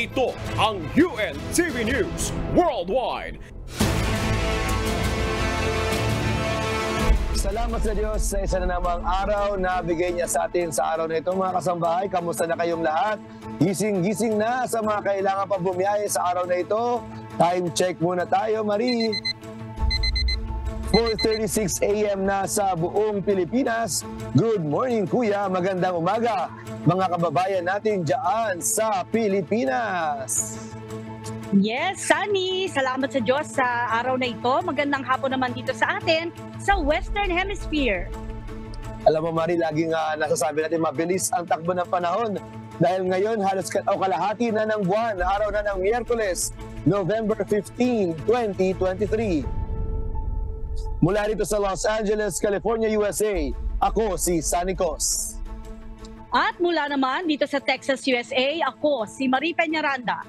Ito ang UNTV News Worldwide. Salamat sa Diyos sa isa na namang araw na bigay niya sa atin sa araw na ito. Mga kasambahay, kamusta na kayong lahat? Gising-gising na sa mga kailangan pa bumiyahe sa araw na ito. Time check muna tayo, Marie. 4:36 a.m. na sa buong Pilipinas. Good morning, Kuya. Magandang umaga, mga kababayan natin dyan sa Pilipinas. Yes, Sunny. Salamat sa Diyos sa araw na ito. Magandang hapon naman dito sa atin sa Western Hemisphere. Alam mo, Marie, laging nasasabi natin mabilis ang takbo ng panahon. Dahil ngayon, halos kalahati na ng buwan, araw na ng Miyerkules, November 15, 2023. Mula rito sa Los Angeles, California, USA, ako si Sunny Cos. At mula naman dito sa Texas, USA, ako si Marie Peñaranda.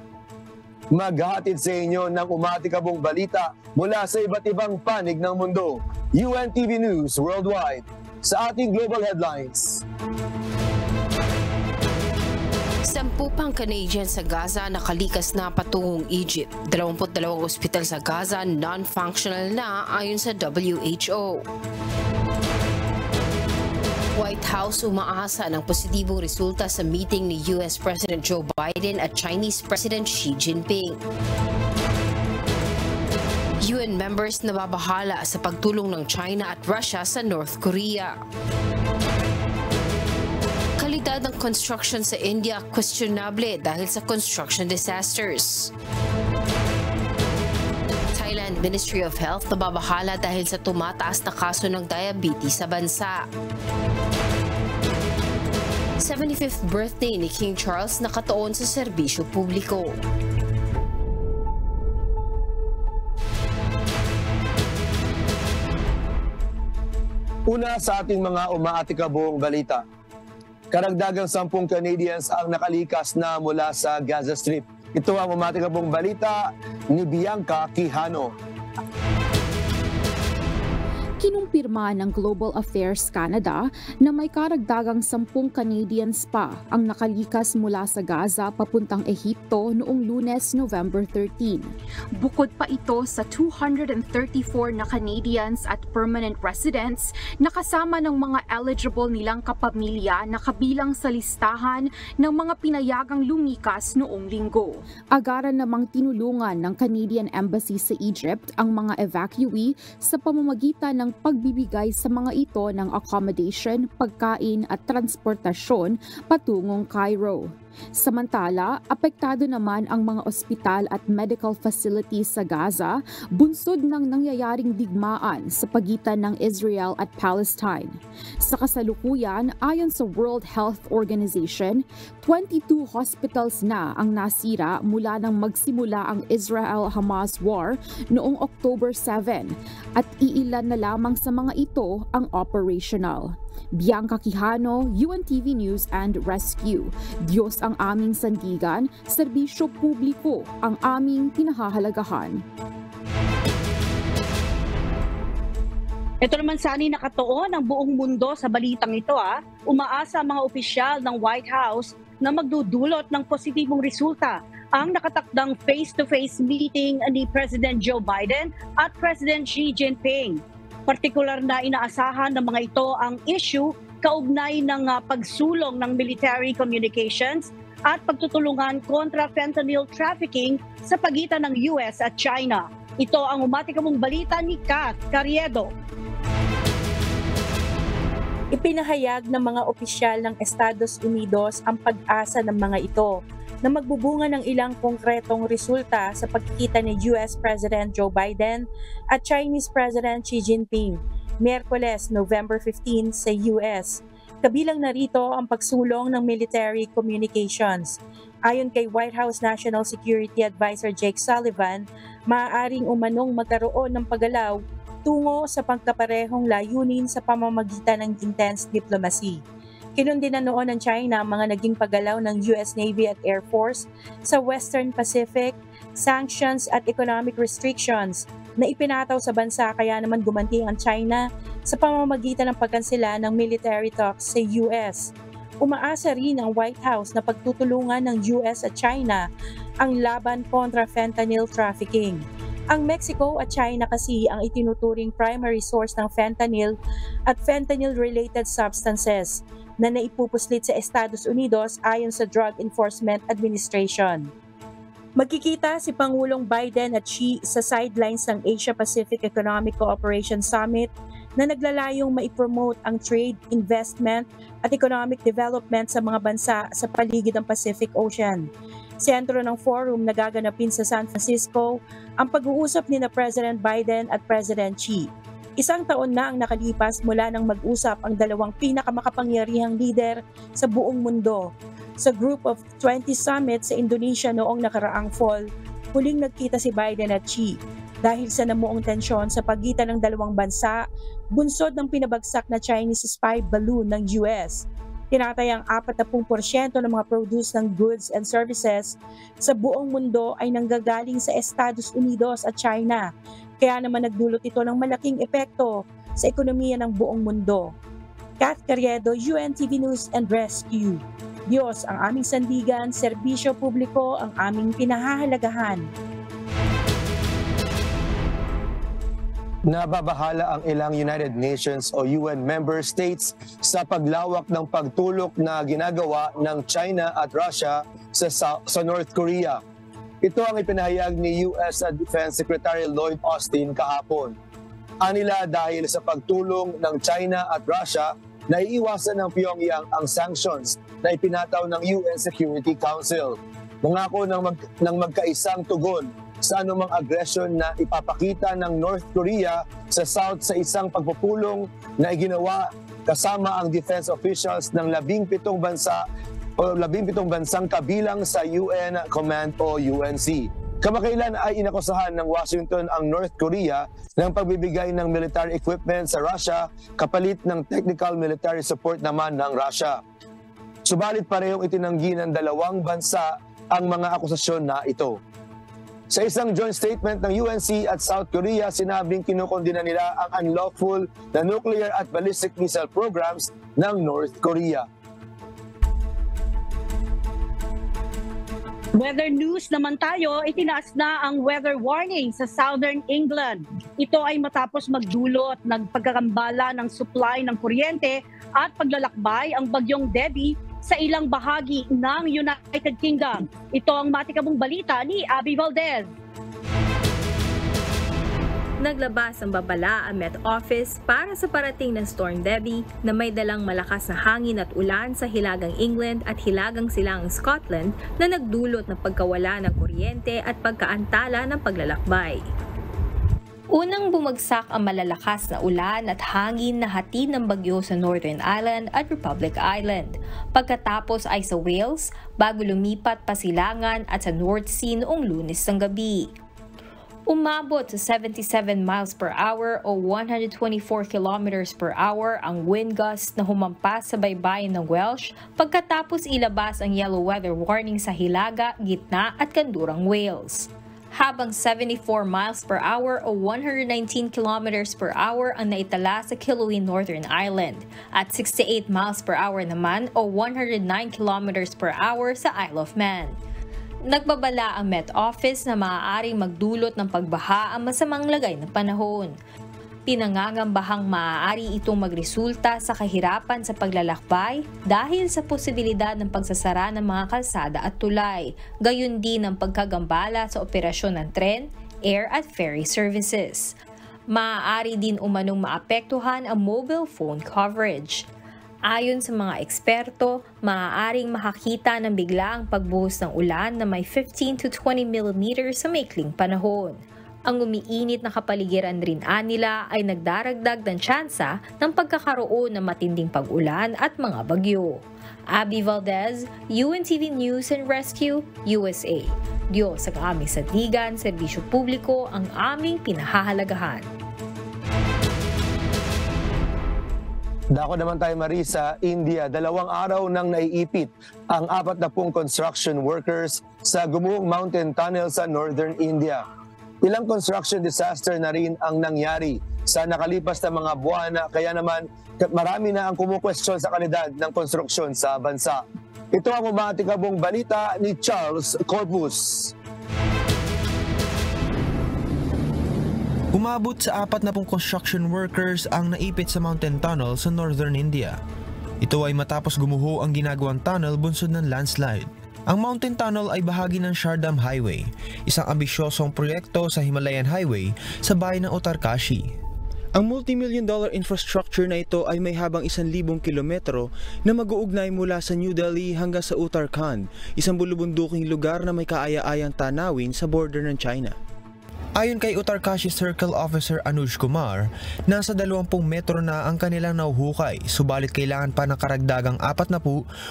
Maghahatid sa inyo ng umatikabong balita mula sa iba't ibang panig ng mundo. UNTV News Worldwide sa ating global headlines. 10 pang Canadian sa Gaza nakalikas na patungong Egypt. 22 ospital sa Gaza non-functional na ayon sa WHO. White House umaasa ng positibong resulta sa meeting ni US President Joe Biden at Chinese President Xi Jinping. UN members nababahala sa pagtulong ng China at Russia sa North Korea. Kalidad ng construction sa India questionable dahil sa construction disasters. Thailand Ministry of Health nababahala dahil sa tumataas na kaso ng diabetes sa bansa. 75th birthday ni King Charles nakatuon sa serbisyo publiko. Una sa ating mga umaatikabong balita. Karagdagang 10 Canadians ang nakalikas na mula sa Gaza Strip. Ito ang umaatikabong balita ni Bianca Quijano. Kinumpirma ng Global Affairs Canada na may karagdagang 10 Canadians pa ang nakalikas mula sa Gaza papuntang Ehipto noong Lunes, November 13. Bukod pa ito sa 234 na Canadians at permanent residents na kasama ng mga eligible nilang kapamilya na kabilang sa listahan ng mga pinayagang lumikas noong linggo. Agaran namang tinulungan ng Canadian Embassy sa Egypt ang mga evacuee sa pamamagitan ng pagbibigay sa mga ito ng accommodation, pagkain at transportasyon patungong Cairo. Samantala, apektado naman ang mga ospital at medical facilities sa Gaza, bunsod ng nangyayaring digmaan sa pagitan ng Israel at Palestine. Sa kasalukuyan, ayon sa World Health Organization, 22 hospitals na ang nasira mula nang magsimula ang Israel-Hamas war noong October 7 at iilan na lamang sa mga ito ang operational. Bianca Quijano, UNTV News and Rescue. Diyos ang aming sandigan, serbisyo publiko ang aming pinahahalagahan. Ito naman Sunny, nakatuon ang buong mundo sa balitang ito. Umaasa ang mga opisyal ng White House na magdudulot ng positibong resulta ang nakatakdang face-to-face meeting ni President Joe Biden at President Xi Jinping. Partikular na inaasahan ng mga ito ang issue kaugnay ng pagsulong ng military communications at pagtutulungan kontra fentanyl trafficking sa pagitan ng US at China. Ito ang umatikamong balita ni Kat Carriedo. Ipinahayag ng mga opisyal ng Estados Unidos ang pag-asa ng mga ito na magbubunga ng ilang konkretong resulta sa pagkikita ni US President Joe Biden at Chinese President Xi Jinping, Miyerkules, November 15 sa US. Kabilang narito ang pagsulong ng military communications. Ayon kay White House National Security Advisor Jake Sullivan, maaaring umanong magkaroon ng paggalaw tungo sa pagkaparehong layunin sa pamamagitan ng intense diplomacy. Kinundi na noon ng China ang mga naging paggalaw ng US Navy at Air Force sa Western Pacific, sanctions at economic restrictions na ipinataw sa bansa, kaya naman gumanti ang China sa pamamagitan ng pagkansela ng military talks sa US. Umaasa rin ang White House na pagtutulungan ng US at China ang laban kontra fentanyl trafficking. Ang Mexico at China kasi ang itinuturing primary source ng fentanyl at fentanyl-related substances na naipupuslit sa Estados Unidos ayon sa Drug Enforcement Administration. Magkikita si Pangulong Biden at Xi sa sidelines ng Asia-Pacific Economic Cooperation Summit na naglalayong maipromote ang trade, investment at economic development sa mga bansa sa paligid ng Pacific Ocean. Sentro ng forum na gaganapin sa San Francisco ang pag-uusap ni President Biden at President Xi. Isang taon na ang nakalipas mula nang mag-usap ang dalawang pinakamakapangyarihang lider sa buong mundo. Sa Group of 20 Summit sa Indonesia noong nakaraang fall, huling nagkita si Biden at Xi. Dahil sa namuong tensyon sa pagitan ng dalawang bansa, bunsod ng pinabagsak na Chinese spy balloon ng US. Tinatayang 40% ng mga produce ng goods and services sa buong mundo ay nanggagaling sa Estados Unidos at China. Kaya naman nagdulot ito ng malaking epekto sa ekonomiya ng buong mundo. Kath Carriedo, UNTV News and Rescue. Diyos ang aming sandigan, serbisyo publiko ang aming pinahahalagahan. Nababahala ang ilang United Nations o UN member states sa paglawak ng pagtulok na ginagawa ng China at Russia sa North Korea. Ito ang ipinahayag ni US Defense Secretary Lloyd Austin kahapon. Anila dahil sa pagtulong ng China at Russia, naiiwasan ng Pyongyang ang sanctions na ipinataw ng UN Security Council. Mangako ng magkaisang tugon sa anumang agresyon na ipapakita ng North Korea sa South sa isang pagpupulong na iginawa kasama ang defense officials ng 17 bansa o 17 bansang kabilang sa UN Command o UNC. Kamakailan ay inakusahan ng Washington ang North Korea ng pagbibigay ng military equipment sa Russia kapalit ng technical military support naman ng Russia. Subalit parehong itinanggi ng dalawang bansa ang mga akusasyon na ito. Sa isang joint statement ng UNC at South Korea, sinabing kinukondina nila ang unlawful na nuclear at ballistic missile programs ng North Korea. Weather news naman tayo, itinaas na ang weather warning sa Southern England. Ito ay matapos magdulot ng pagkakambala ng supply ng kuryente at paglalakbay ang bagyong Debbie sa ilang bahagi ng United Kingdom. Ito ang matikabong balita ni Abby Valdez. Naglabas ang babala ang Met Office para sa parating na Storm Debbie na may dalang malakas na hangin at ulan sa hilagang England at hilagang silangang Scotland na nagdulot ng pagkawala ng kuryente at pagkaantala ng paglalakbay. Unang bumagsak ang malalakas na ulan at hangin na hatid ng bagyo sa Northern Ireland at Republic Island. Pagkatapos ay sa Wales, bago lumipat pa silangan at sa North Sea noong Lunes ng gabi. Umabot sa 77 miles per hour o 124 kilometers per hour ang wind gust na humampas sa baybayin ng Welsh pagkatapos ilabas ang yellow weather warning sa Hilaga, Gitna at Kandurang Wales. Habang 74 miles per hour o 119 kilometers per hour ang naitala sa Killouea, Northern Ireland at 68 miles per hour naman o 109 kilometers per hour sa Isle of Man. Nagbabala ang Met Office na maaaring magdulot ng pagbaha ang masamang lagay ng panahon. Pinangangambahang maaari itong magresulta sa kahirapan sa paglalakbay dahil sa posibilidad ng pagsasara ng mga kalsada at tulay, gayon din ang pagkagambala sa operasyon ng tren, air at ferry services. Maaari din umanong maapektuhan ang mobile phone coverage. Ayon sa mga eksperto, maaaring makakita ng biglaang pagbuhos ng ulan na may 15 to 20 mm sa maikling panahon. Ang umiinit na kapaligiran rin nila ay nagdaragdag ng tsansa ng pagkakaroon ng matinding pag-ulan at mga bagyo. Abby Valdez, UNTV News and Rescue, USA. Diyos ang aming sandigan, serbisyo publiko ang aming pinahahalagahan. Dako naman tayo, Marisa, India. 2 araw nang naiipit ang 40 construction workers sa gumuhong mountain tunnel sa northern India. Ilang construction disaster na rin ang nangyari sa nakalipas na mga buwan, kaya naman marami na ang kumukwestiyon sa kalidad ng konstruksyon sa bansa. Ito ang umatikabong balita ni Charles Corpus. Umabot sa 40 construction workers ang naipit sa mountain tunnel sa northern India. Ito ay matapos gumuho ang ginagawang tunnel bunsod ng landslide. Ang mountain tunnel ay bahagi ng Chardham Highway, isang ambisyosong proyekto sa Himalayan Highway sa bayan ng Uttarkashi. Ang multi-million-dollar infrastructure na ito ay may habang 1,000 kilometro na mag-uugnay mula sa New Delhi hanggang sa Uttarakhand, isang bulubunduking lugar na may kaaya-ayang tanawin sa border ng China. Ayon kay Uttarkashi Circle Officer Anuj Kumar, nasa 20 metro na ang kanilang nauhukay, subalit kailangan pa ng karagdagang 40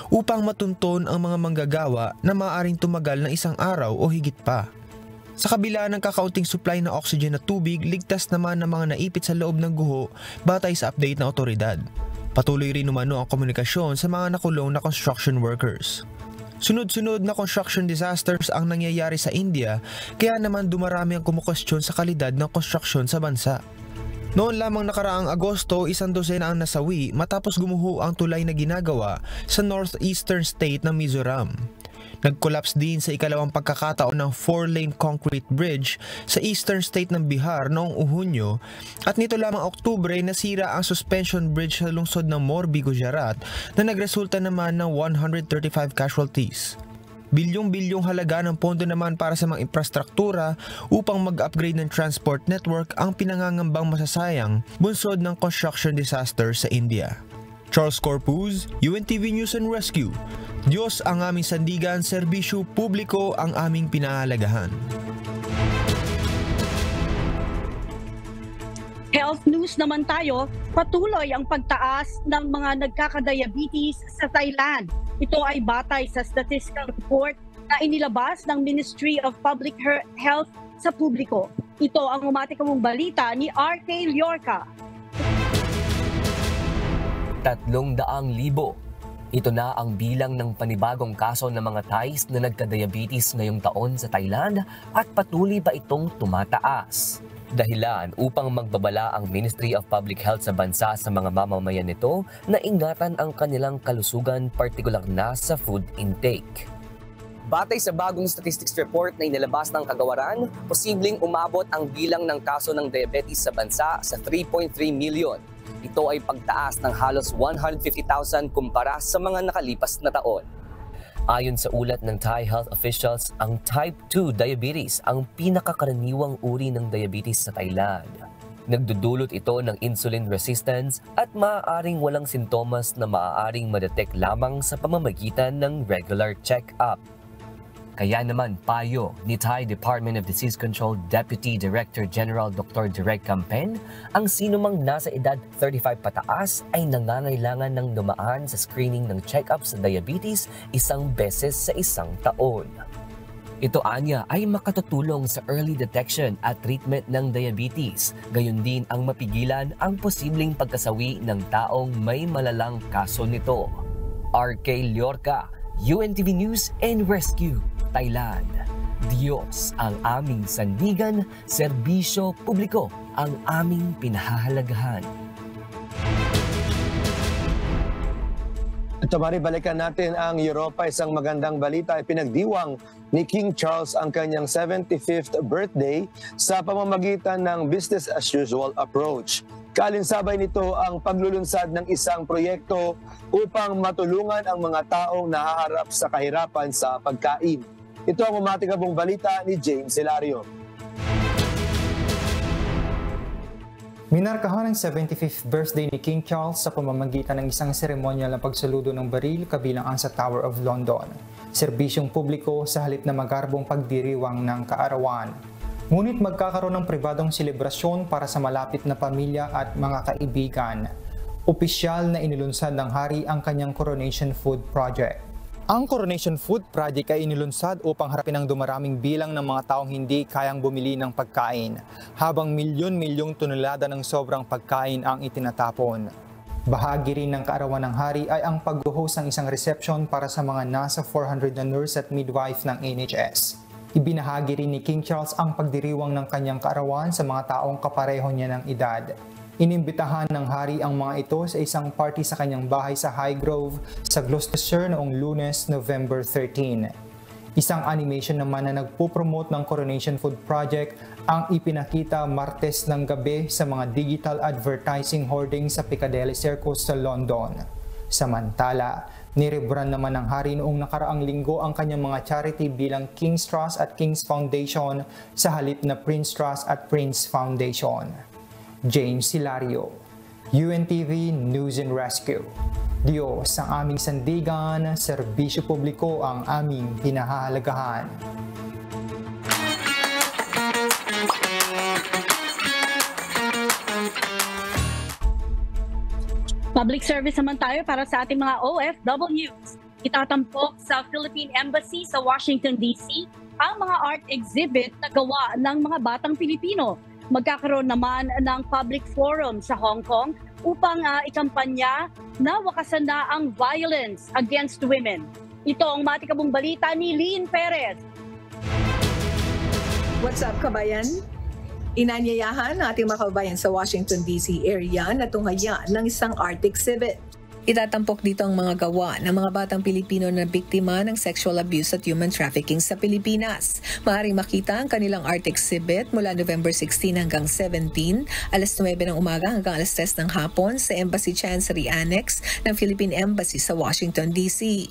upang matunton ang mga manggagawa na maaaring tumagal ng 1 araw o higit pa. Sa kabila ng kakaunting supply ng oxygen at tubig, ligtas naman ng mga naipit sa loob ng guho batay sa update ng otoridad. Patuloy rin umano ang komunikasyon sa mga nakulong na construction workers. Sunod-sunod na construction disasters ang nangyayari sa India, kaya naman dumarami ang kumukwestiyon sa kalidad ng construction sa bansa. Noon lamang nakaraang Agosto, 100 ang nasawi matapos gumuho ang tulay na ginagawa sa northeastern state ng Mizoram. Nag-collapse din sa ikalawang pagkakataon ng 4-lane concrete bridge sa eastern state ng Bihar noong Hunyo, at nito lamang Oktubre nasira ang suspension bridge sa lungsod ng Morbi, Gujarat na nagresulta naman ng 135 casualties. Bilyong-bilyong halaga ng pondo naman para sa mga infrastruktura upang mag-upgrade ng transport network ang pinangangambang masasayang bunsod ng construction disaster sa India. Charles Corpus, UNTV News and Rescue. Diyos ang aming sandigan, serbisyo publiko ang aming pinahalagahan. Health news naman tayo, patuloy ang pagtaas ng mga nagkakadiabetes sa Thailand. Ito ay batay sa statistical report na inilabas ng Ministry of Public Health sa publiko. Ito ang umatikabong balita ni RK Liorca. 300,000. Ito na ang bilang ng panibagong kaso ng mga Thais na nagka-diabetes ngayong taon sa Thailand at patuloy pa itong tumataas. Dahilan upang magbabala ang Ministry of Public Health sa bansa sa mga mamamayan nito na ingatan ang kanilang kalusugan, partikular na sa food intake. Batay sa bagong statistics report na inilabas ng Kagawaran, posibleng umabot ang bilang ng kaso ng diabetes sa bansa sa 3.3 million. Ito ay pagtaas ng halos 150,000 kumpara sa mga nakalipas na taon. Ayon sa ulat ng Thai health officials, ang type 2 diabetes ang pinakakaraniwang uri ng diabetes sa Thailand. Nagdudulot ito ng insulin resistance at maaaring walang sintomas na maaaring madetect lamang sa pamamagitan ng regular check-up. Kaya naman payo ni Thai Department of Disease Control Deputy Director General Dr. Direk Kampen, ang sinumang nasa edad 35 pataas ay nangangailangan ng dumaan sa screening ng check-up sa diabetes 1 beses sa 1 taon. Ito anya ay makatutulong sa early detection at treatment ng diabetes, gayon din ang mapigilan ang posibleng pagkasawi ng taong may malalang kaso nito. RK Liorca, UNTV News and Rescue, Thailand. Diyos ang aming sandigan, serbisyo publiko ang aming pinahahalagahan. At balikan natin ang Europa. Isang magandang balita ay pinagdiwang ni King Charles ang kanyang 75th birthday sa pamamagitan ng business as usual approach. Kalinsabay nito ang paglulunsad ng isang proyekto upang matulungan ang mga taong nahaharap sa kahirapan sa pagkain. Ito ang umatikabong balita ni James Hilario. Minarkahan ang 75th birthday ni King Charles sa pamamagitan ng isang seremonyal na pagsaludo ng baril kabilang ang sa Tower of London. Serbisyong publiko sa halip na magarbong pagdiriwang ng kaarawan. Ngunit magkakaroon ng pribadong selebrasyon para sa malapit na pamilya at mga kaibigan. Opisyal na inilunsad ng hari ang kanyang Coronation Food Project. Ang Coronation Food Project ay inilunsad upang harapin ang dumaraming bilang ng mga taong hindi kayang bumili ng pagkain, habang milyon-milyong tonelada ng sobrang pagkain ang itinatapon. Bahagi rin ng kaarawan ng hari ay ang pag-host ng isang reception para sa mga nasa 400 na nurse at midwife ng NHS. Ibinahagi rin ni King Charles ang pagdiriwang ng kanyang kaarawan sa mga taong kapareho niya ng edad. Inimbitahan ng hari ang mga ito sa isang party sa kanyang bahay sa Highgrove sa Gloucestershire noong Lunes, November 13. Isang animation naman na nagpo-promote ng Coronation Food Project ang ipinakita Martes ng gabi sa mga digital advertising hoarding sa Piccadilly Circus sa London. Samantala, nirebrand naman ng hari noong nakaraang linggo ang kanyang mga charity bilang King's Trust at King's Foundation sa halip na Prince Trust at Prince Foundation. James Hilario, UNTV News and Rescue. Diyos ang aming sandigan, serbisyo publiko ang aming pinahahalagahan. Public service naman tayo para sa ating mga OFWs. Itatampok sa Philippine Embassy sa Washington, D.C. ang mga art exhibit na gawa ng mga batang Pilipino. Magkakaroon naman ng public forum sa Hong Kong upang ikampanya na wakasan na ang violence against women. Ito ang matikabong balita ni Lynn Perez. What's up, kabayan? Inanyayahan ng ating mga kababayan sa Washington, D.C. area na tunghayan ng isang art exhibit. Itatampok dito ang mga gawa ng mga batang Pilipino na biktima ng sexual abuse at human trafficking sa Pilipinas. Maaaring makita ang kanilang art exhibit mula November 16 hanggang 17, alas 9 ng umaga hanggang alas 3 ng hapon sa Embassy Chancery Annex ng Philippine Embassy sa Washington, D.C.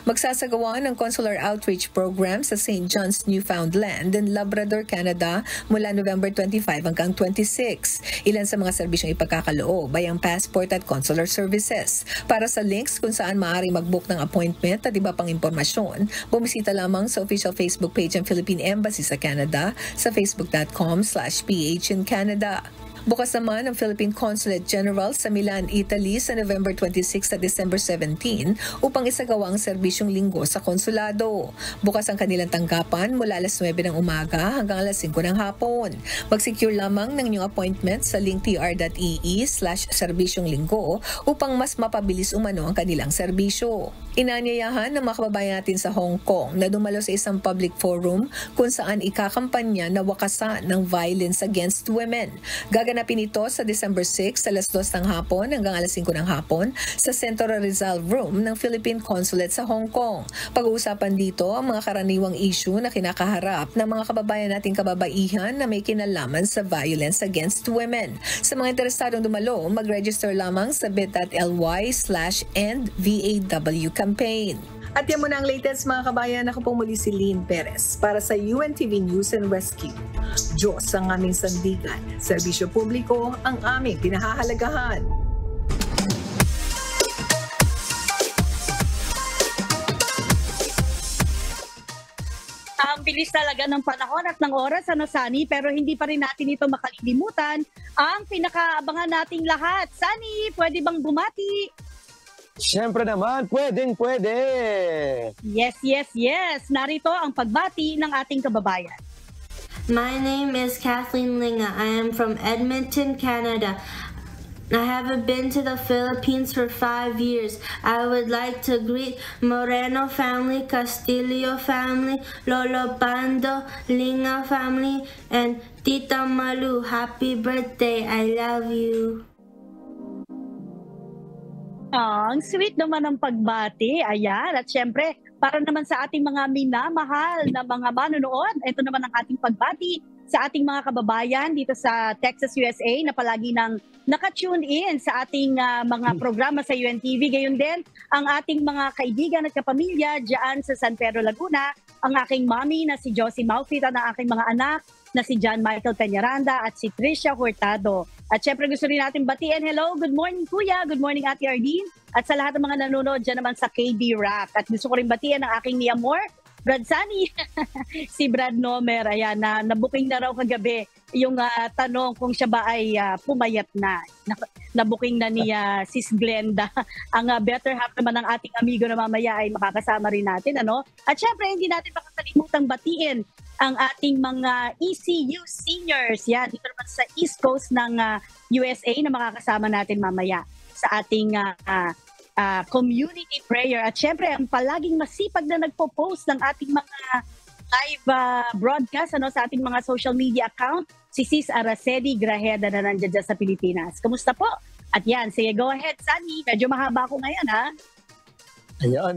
Magsasagawa ng consular outreach program sa St. John's, Newfoundland and Labrador, Canada mula November 25 hanggang 26. Ilan sa mga serbisyong ipagkakaloob ay ang passport at consular services. Para sa links kung saan maaari mag-book ng appointment at iba pang impormasyon, bumisita lamang sa official Facebook page ng Philippine Embassy sa Canada sa facebook.com/PH in Canada. Bukas naman ang Philippine Consulate General sa Milan, Italy sa November 26 at December 17 upang isagawa ang serbisyong linggo sa konsulado. Bukas ang kanilang tanggapan mula alas 9 ng umaga hanggang alas 5 ng hapon. Mag-secure lamang ng inyong appointment sa linktr.ee/serbisyong linggo upang mas mapabilis umano ang kanilang serbisyo. Inanyayahan ng mga kababayan natin sa Hong Kong na dumalo sa isang public forum kung saan ikakampanya na wakasan ng violence against women. Gaganapin ito sa December 6 alas 2 ng hapon hanggang alas 5 ng hapon sa Central Rizal Room ng Philippine Consulate sa Hong Kong. Pag-uusapan dito ang mga karaniwang issue na kinakaharap ng mga kababayan nating kababaihan na may kinalaman sa violence against women. Sa mga interesadong dumalo, mag-register lamang sa bit.ly/EndVAW campaign. At yan muna ang latest mga kabayan. Ako po muli si Lynn Perez para sa UNTV News and Rescue. Diyos ang aming sandigan, serbisyo publiko ang aming pinahahalagahan. Ang bilis talaga ng panahon at ng oras, Sani, pero hindi pa rin natin ito makalilimutan ang pinakaabangan nating lahat. Sani, pwede bang bumati? Siyempre naman, pwede. Yes. Narito ang pagbati ng ating kababayan. My name is Kathleen Linga. I am from Edmonton, Canada. I haven't been to the Philippines for 5 years. I would like to greet Moreno family, Castillo family, Lolo Bando, Linga family, and Tita Malu. Happy birthday. I love you. Ang sweet naman ng pagbati. Ayan. At syempre, para naman sa ating mga minamahal na mga manonood, ito naman ang ating pagbati sa ating mga kababayan dito sa Texas, USA na palagi nang naka-tune in sa ating mga programa sa UNTV. Gayon din ang ating mga kaibigan at kapamilya dyan sa San Pedro, Laguna. Ang aking mommy na si Josie Maufit at ang aking mga anak na si John Michael Peñaranda at si Tricia Hurtado. At syempre gusto rin natin batiin, hello, good morning Kuya, good morning Ate Ardeen, at sa lahat ng mga nanonood dyan naman sa KB Rock. At gusto ko rin batiin ang aking ni Amor, Brad Sani, si Brad Nomer, ayan, na nabuking na raw kagabi yung tanong kung siya ba ay pumayat na. Nabuking na ni Sis Glenda. Ang better half naman ng ating amigo na mamaya ay makakasama rin natin. Ano? At syempre, hindi natin makakalimutang batiin ang ating mga ECU seniors. Yan, dito naman sa East Coast ng USA na makakasama natin mamaya sa ating community prayer. At syempre, ang palaging masipag na nagpo-post ng ating mga live broadcast sa ating mga social media account, si Sis Araceli Grajeda na nandiyan dyan sa Pilipinas. Kamusta po? At yan, sige, go ahead, Sunny. Medyo mahaba ko ngayon, ha? Ayun.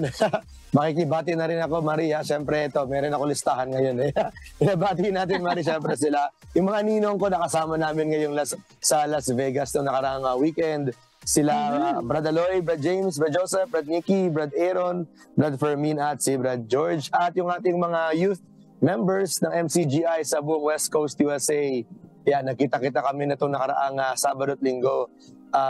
Makikibati na rin ako, Maria. Siyempre, ito, meron ako listahan ngayon. Binabati natin, Maria, siyempre sila. Yung mga ninong ko nakasama namin ngayong sa Las Vegas noong nakaraang weekend. Sila Brad Aloy, Brad James, Brad Joseph, Brad Nicky, Brad Aaron, Brad Fermin at si Brad George. At yung ating mga youth members ng MCGI sa buong West Coast USA. Yan, nakita-kita kami na itong nakaraang Sabado at Linggo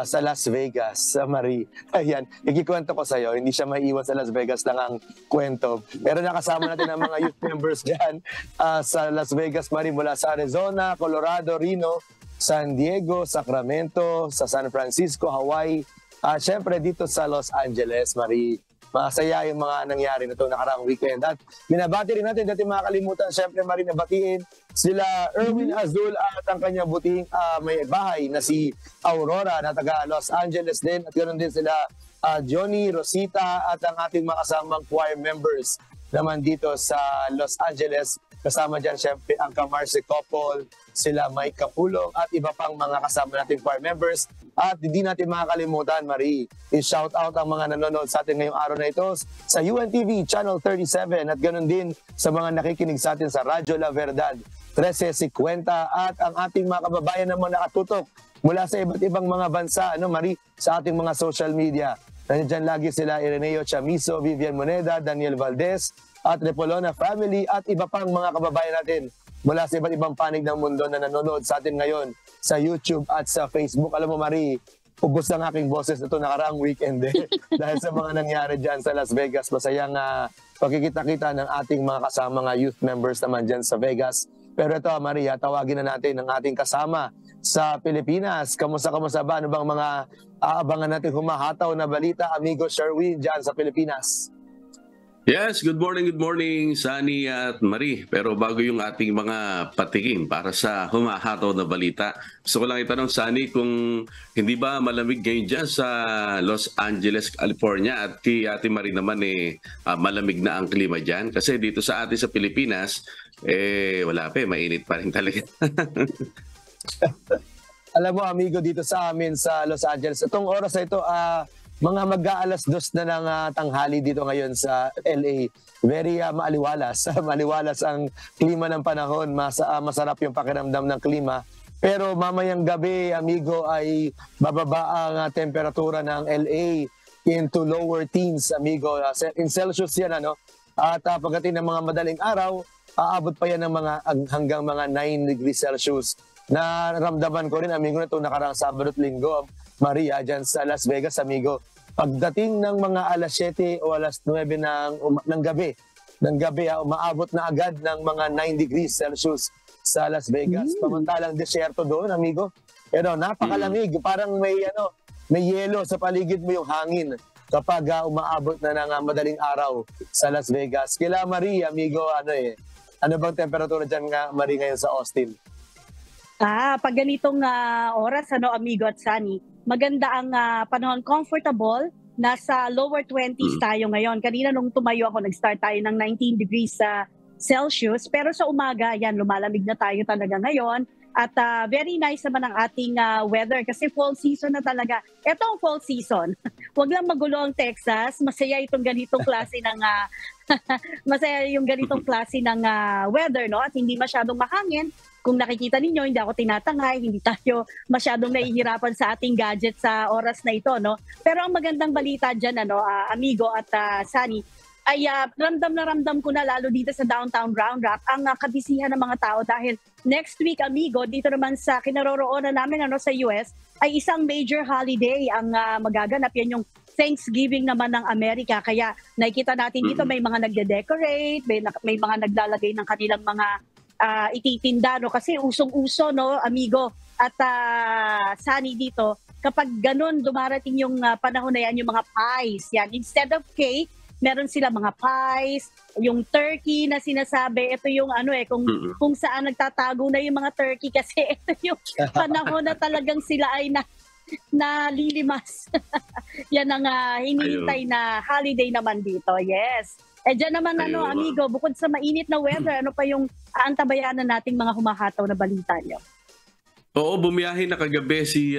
sa Las Vegas, Marie. Ayan, ikikwento ko sa'yo, hindi siya maiiwan sa Las Vegas lang ang kwento. Pero nakasama natin ang mga youth members dyan sa Las Vegas, Marie, mula sa Arizona, Colorado, Reno, San Diego, Sacramento, sa San Francisco, Hawaii, syempre dito sa Los Angeles, Marie. Masaya yung mga nangyari na ito nakaraang weekend. At binabati rin natin, dati makakalimutan, syempre Marie, nabatiin sila Erwin Azul at ang kanyang buting may bahay na si Aurora na taga Los Angeles din. At ganoon din sila Johnny, Rosita at ang ating mga kasamang choir members naman dito sa Los Angeles. Kasama dyan syempre ang Camarce Couple, sila Mike Capulong at iba pang mga kasama nating choir members. At hindi natin makakalimutan, Marie, i-shout out ang mga nanonood sa atin ngayong araw na ito sa UNTV Channel 37 at ganoon din sa mga nakikinig sa atin sa Radyo La Verdad 1350 at ang ating mga kababayan naman nakatutok mula sa iba't ibang mga bansa, Marie, sa ating mga social media. Nandiyan lagi sila Ireneo Chamizo, Vivian Moneda, Daniel Valdez, at Repolona family at iba pang mga kababayan natin mula sa iba't ibang panig ng mundo na nanonood sa atin ngayon sa YouTube at sa Facebook. Alam mo, Marie, ubos ng aking boses ito nakaraang weekend dahil sa mga nangyari dyan sa Las Vegas. Masayang pagkikita-kita ng ating mga kasama youth members naman dyan sa Vegas. Pero ito, Maria, tawagin na natin ang ating kasama sa Pilipinas. Kamusta ba? Ano bang mga aabangan natin humahataw na balita, amigo Sherwin, dyan sa Pilipinas? Yes, good morning, Sunny at Marie. Pero bago yung ating mga patikim para sa humahataw na balita, gusto ko lang itanong, Sunny, kung hindi ba malamig ngayon dyan sa Los Angeles, California at Ate Marie naman malamig na ang klima dyan? Kasi dito sa atin sa Pilipinas, wala pa mainit pa rin talaga. Alam mo, amigo, dito sa amin sa Los Angeles, itong oras na ito, mga mag-aalas 2 na ng tanghali dito ngayon sa LA. Very maaliwalas. Maaliwalas ang klima ng panahon. Masarap yung pakiramdam ng klima. Pero mamayang gabi, amigo, ay bababa ang temperatura ng LA into lower teens, amigo. In Celsius yan, At pagdating ng mga madaling araw, aabot pa yan ng hanggang mga 9 degrees Celsius. Naramdaman ko rin, amigo, na itong nakaraang Sabado at Linggo, Maria, dyan sa Las Vegas, amigo. Pagdating ng mga alas 7 o alas 9 ng gabi, umaabot na agad ng mga 9 degrees Celsius sa Las Vegas. Pamantalang desyerto doon, amigo. Pero napakalamig, parang may yelo sa paligid mo yung hangin kapag umaabot na ng madaling araw sa Las Vegas. Kila Marie, amigo, ano bang temperatura dyan Marie ngayon sa Austin? Pag ganitong oras, amigo at Sunny, maganda ang panahon, comfortable, nasa lower 20s tayo ngayon. Kanina nung tumayo ako, nag-start tayo ng 19 degrees Celsius, pero sa umaga, yan, lumalamig na tayo talaga ngayon. At very nice naman ang ating weather kasi fall season na talaga. Ito ang fall season. Huwag lang magulo ang Texas. Masaya itong ganitong klase ng masaya yung ganitong klase ng weather, no? At hindi masyadong mahangin. Kung nakikita ninyo, hindi ako tinatangay, hindi tayo masyadong nahihirapan sa ating gadget sa oras na ito, no? Pero ang magandang balita dyan, amigo at Sunny, ay ramdam na ramdam ko na lalo dito sa Downtown Round Rock ang kabisihan ng mga tao dahil next week, amigo, dito naman sa kinaroroonan namin sa US ay isang major holiday ang magaganap. Yan yung Thanksgiving naman ng Amerika. Kaya nakikita natin dito may mga nagde-decorate, may mga naglalagay ng kanilang mga ititinda, kasi usong-uso, amigo at Sunny dito. Kapag ganun dumarating yung panahon na yan, yung mga pies, yan, instead of cake, meron sila mga pies, yung turkey na sinasabi, ito yung kung saan nagtatago na yung mga turkey kasi ito yung panahon na talagang sila ay nalilimas. Yan ang hinihintay na holiday naman dito, yes. Diyan naman amigo, bukod sa mainit na weather, ano pa yung aantabayanan nating mga humahataw na balita niyo? Oo, bumiyahe na kagabi si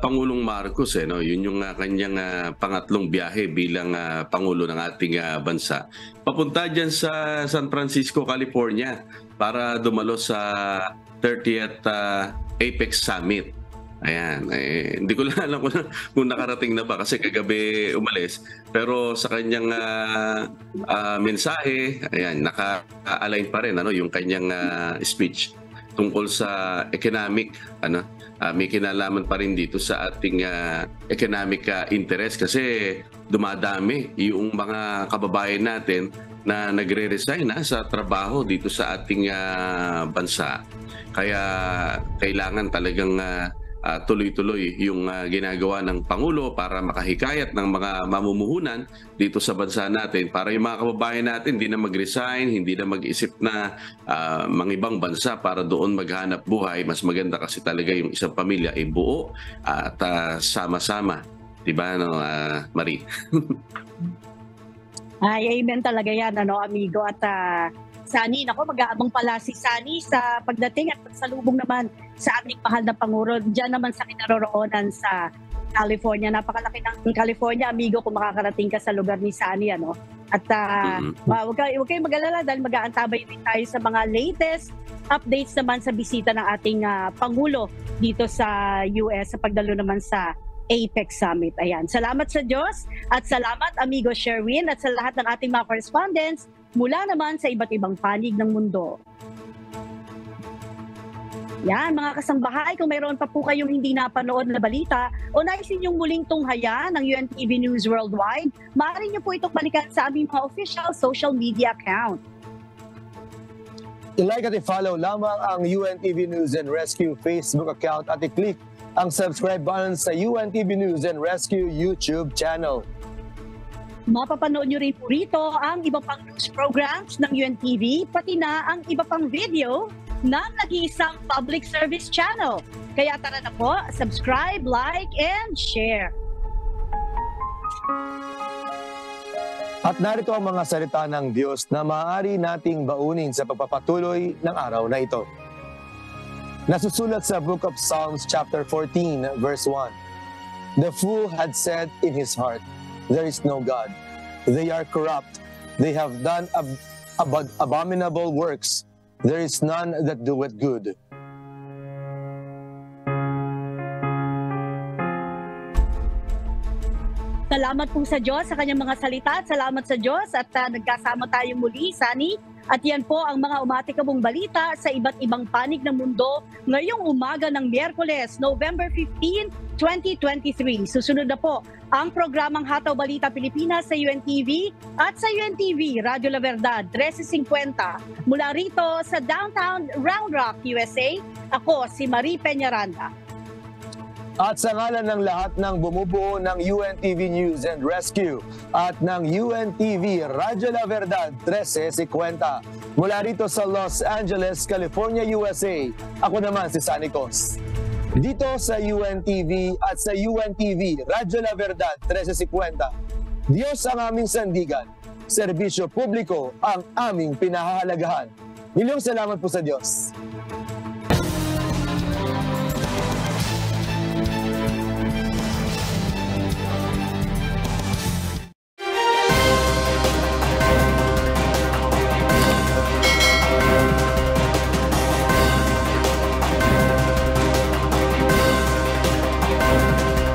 Pangulong Marcos. No? Yun yung kanyang pangatlong biyahe bilang Pangulo ng ating bansa. Papunta dyan sa San Francisco, California para dumalo sa 30th APEC Summit. Ayan, hindi ko lang alam kung nakarating na ba kasi kagabi umalis. Pero sa kanyang mensahe, ayan, naka-align pa rin yung kanyang speech tungkol sa economic, may kinalaman pa rin dito sa ating economic interest kasi dumadami yung mga kababayan natin na nagre-resign sa trabaho dito sa ating bansa. Kaya kailangan talagang tuloy-tuloy yung ginagawa ng Pangulo para makahikayat ng mga mamumuhunan dito sa bansa natin para yung mga kababayan natin hindi na mag-resign, hindi na mag-isip na mga ibang bansa para doon maghanap buhay. Mas maganda kasi talaga yung isang pamilya ay buo at sama-sama. Diba, Marie? Ay, amen talaga yan, amigo. At Sunny, mag-aabang pala si Sunny sa pagdating at pagsalubong naman sa ating mahal na Pangulo. Diyan naman sa kinaroroonan sa California. Napakalaki ng California, amigo, kung makakarating ka sa lugar ni Sunny. At huwag kayong mag-alala dahil mag-aantabay din tayo sa mga latest updates naman sa bisita ng ating Pangulo dito sa US sa pagdalo naman sa APEC Summit. Ayan. Salamat sa Diyos at salamat, amigo Sherwin, at sa lahat ng ating mga correspondents mula naman sa iba't ibang panig ng mundo. Yan, mga kasambahay, kung mayroon pa po kayong hindi napanood na balita o naisin yung muling tunghayan ng UNTV News Worldwide, maaari niyo po itong balikan sa aming mga official social media account. I-like at i-follow lamang ang UNTV News and Rescue Facebook account at i-click ang subscribe button sa UNTV News and Rescue YouTube channel. Mapapanood nyo rin po rito ang iba pang news programs ng UNTV, pati na ang iba pang video ng nag-iisang public service channel. Kaya tara na po, subscribe, like, and share. At narito ang mga salita ng Diyos na maaari nating baunin sa pagpapatuloy ng araw na ito. Nasusulat sa Book of Psalms chapter 14 verse 1. The fool had said in his heart, there is no God. They are corrupt. They have done abominable works. There is none that doeth good. Salamat po sa Diyos sa kanyang mga salita at salamat sa Diyos at nagkasama tayo muli, Sunny. At yan po ang mga umatikabong balita sa iba't ibang panig ng mundo ngayong umaga ng Miyerkules, November 15, 2023. Susunod na po ang programang Hataw Balita Pilipinas sa UNTV at sa UNTV Radio La Verdad 1350. Mula rito sa downtown Round Rock, USA, ako si Marie Peñaranda. At sa ngalan ng lahat ng bumubuo ng UNTV News and Rescue at ng UNTV Radio La Verdad 1350 mula rito sa Los Angeles, California, USA, ako naman si Sunny Cos. Dito sa UNTV at sa UNTV Radio La Verdad 1350, Diyos ang aming sandigan, serbisyo publiko ang aming pinahahalagahan. Milyong salamat po sa Diyos.